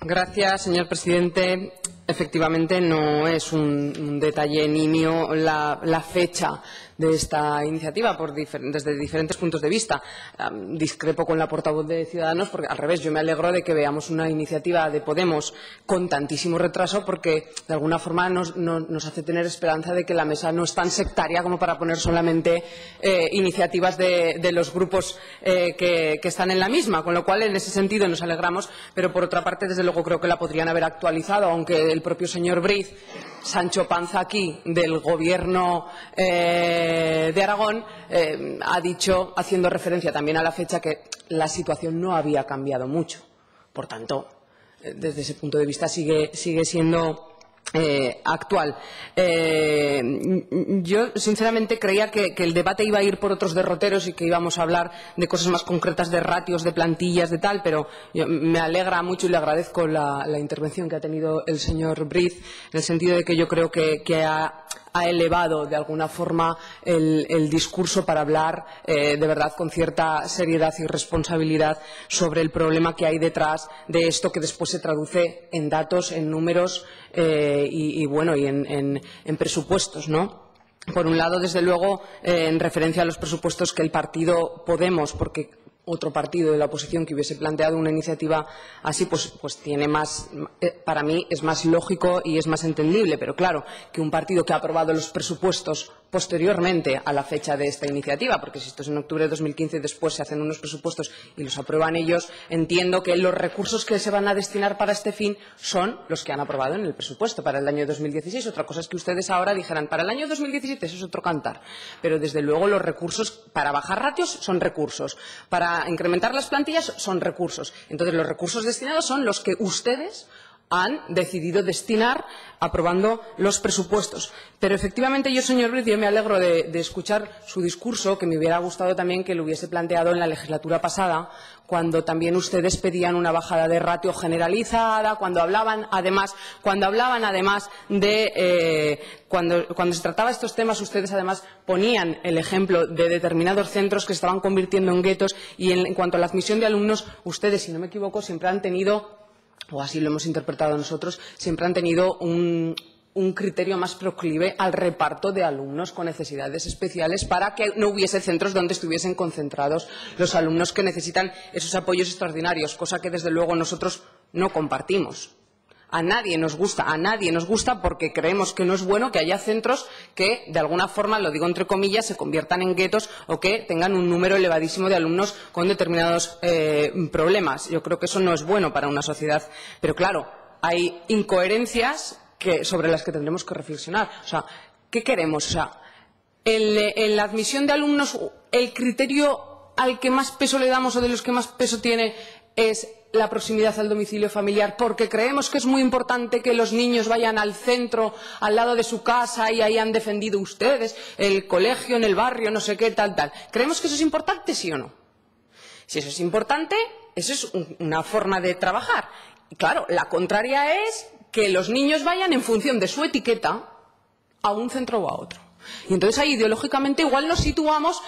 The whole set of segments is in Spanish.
Gracias, señor presidente. Efectivamente, no es un detalle nimio la fecha de esta iniciativa desde diferentes puntos de vista. Discrepo con la portavoz de Ciudadanos porque, al revés, yo me alegro de que veamos una iniciativa de Podemos con tantísimo retraso porque, de alguna forma, nos hace tener esperanza de que la mesa no es tan sectaria como para poner solamente iniciativas de los grupos que están en la misma, con lo cual, en ese sentido, nos alegramos, pero, por otra parte, desde luego, creo que la podrían haber actualizado, aunque el propio señor Briz, Sancho Panza aquí, del Gobierno de Aragón, ha dicho, haciendo referencia también a la fecha, que la situación no había cambiado mucho. Por tanto, desde ese punto de vista sigue siendo actual. Yo, sinceramente, creía que el debate iba a ir por otros derroteros y que íbamos a hablar de cosas más concretas, de ratios, de plantillas, de tal, pero me alegra mucho y le agradezco la intervención que ha tenido el señor Briz, en el sentido de que yo creo que ha elevado de alguna forma el discurso para hablar de verdad con cierta seriedad y responsabilidad sobre el problema que hay detrás de esto, que después se traduce en datos, en números y en presupuestos, ¿no? Por un lado, desde luego, en referencia a los presupuestos que el partido Podemos, porque otro partido de la oposición que hubiese planteado una iniciativa así, pues tiene más, para mí es más lógico y es más entendible. Pero claro, que un partido que ha aprobado los presupuestos posteriormente a la fecha de esta iniciativa, porque si esto es en octubre de 2015 y después se hacen unos presupuestos y los aprueban ellos, entiendo que los recursos que se van a destinar para este fin son los que han aprobado en el presupuesto para el año 2016. Otra cosa es que ustedes ahora dijeran para el año 2017, eso es otro cantar. Pero desde luego los recursos para bajar ratios son recursos, para incrementar las plantillas son recursos. Entonces los recursos destinados son los que ustedes han decidido destinar aprobando los presupuestos. Pero efectivamente yo, señor Briz, me alegro de escuchar su discurso, que me hubiera gustado también que lo hubiese planteado en la legislatura pasada, cuando también ustedes pedían una bajada de ratio generalizada, cuando hablaban además de cuando se trataba estos temas, ustedes además ponían el ejemplo de determinados centros que se estaban convirtiendo en guetos, y en cuanto a la admisión de alumnos, ustedes, si no me equivoco, siempre han tenido, o así lo hemos interpretado nosotros, siempre han tenido un criterio más proclive al reparto de alumnos con necesidades especiales para que no hubiese centros donde estuviesen concentrados los alumnos que necesitan esos apoyos extraordinarios, cosa que desde luego nosotros no compartimos. A nadie nos gusta porque creemos que no es bueno que haya centros que, de alguna forma, lo digo entre comillas, se conviertan en guetos o que tengan un número elevadísimo de alumnos con determinados problemas. Yo creo que eso no es bueno para una sociedad. Pero, claro, hay incoherencias sobre las que tendremos que reflexionar. O sea, ¿qué queremos? O sea, en la admisión de alumnos, el criterio al que más peso le damos o de los que más peso tiene es la proximidad al domicilio familiar, porque creemos que es muy importante que los niños vayan al centro, al lado de su casa, y ahí han defendido ustedes el colegio en el barrio, no sé qué, tal. ¿Creemos que eso es importante, sí o no? Si eso es importante, eso es una forma de trabajar. Y claro, la contraria es que los niños vayan en función de su etiqueta a un centro o a otro. Y entonces ahí ideológicamente igual nos situamos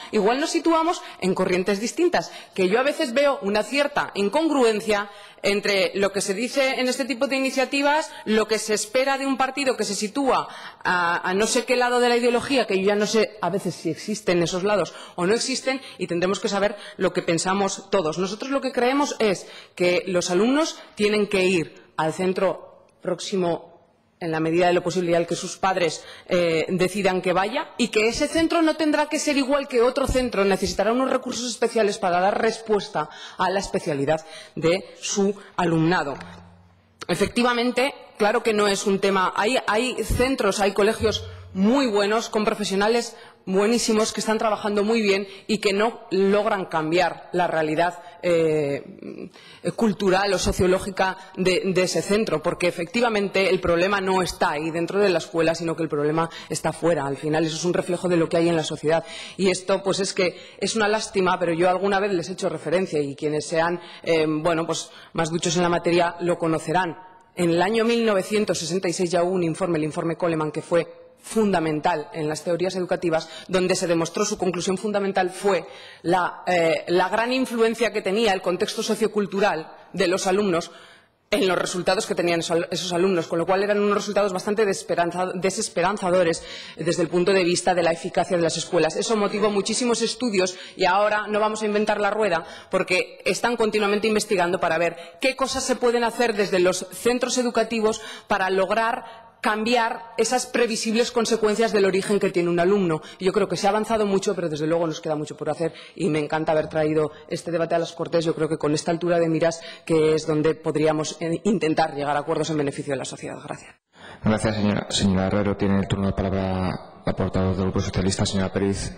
en corrientes distintas, que yo a veces veo una cierta incongruencia entre lo que se dice en este tipo de iniciativas, lo que se espera de un partido que se sitúa a no sé qué lado de la ideología, que yo ya no sé a veces si existen esos lados o no existen, y tendremos que saber lo que pensamos todos. Nosotros lo que creemos es que los alumnos tienen que ir al centro próximo, en la medida de lo posible, al que sus padres decidan que vaya, y que ese centro no tendrá que ser igual que otro centro, necesitará unos recursos especiales para dar respuesta a la especialidad de su alumnado. Efectivamente, claro que no es un tema. Hay centros, hay colegios muy buenos, con profesionales buenísimos que están trabajando muy bien y que no logran cambiar la realidad cultural o sociológica de ese centro, porque efectivamente el problema no está ahí dentro de la escuela, sino que el problema está fuera. Al final eso es un reflejo de lo que hay en la sociedad, y esto pues es que es una lástima, pero yo alguna vez les he hecho referencia, y quienes sean más duchos en la materia lo conocerán. En el año 1966 ya hubo un informe, el informe Coleman, que fue fundamental en las teorías educativas, donde se demostró, su conclusión fundamental fue la gran influencia que tenía el contexto sociocultural de los alumnos en los resultados que tenían esos alumnos, con lo cual eran unos resultados bastante desesperanzadores desde el punto de vista de la eficacia de las escuelas. Eso motivó muchísimos estudios y ahora no vamos a inventar la rueda porque están continuamente investigando para ver qué cosas se pueden hacer desde los centros educativos para lograr cambiar esas previsibles consecuencias del origen que tiene un alumno. Yo creo que se ha avanzado mucho, pero desde luego nos queda mucho por hacer y me encanta haber traído este debate a las Cortes. Yo creo que con esta altura de miras que es donde podríamos intentar llegar a acuerdos en beneficio de la sociedad. Gracias. Gracias, señora. Señora Herrero, tiene el turno de palabra la portavoz del Grupo Socialista, señora Pérez.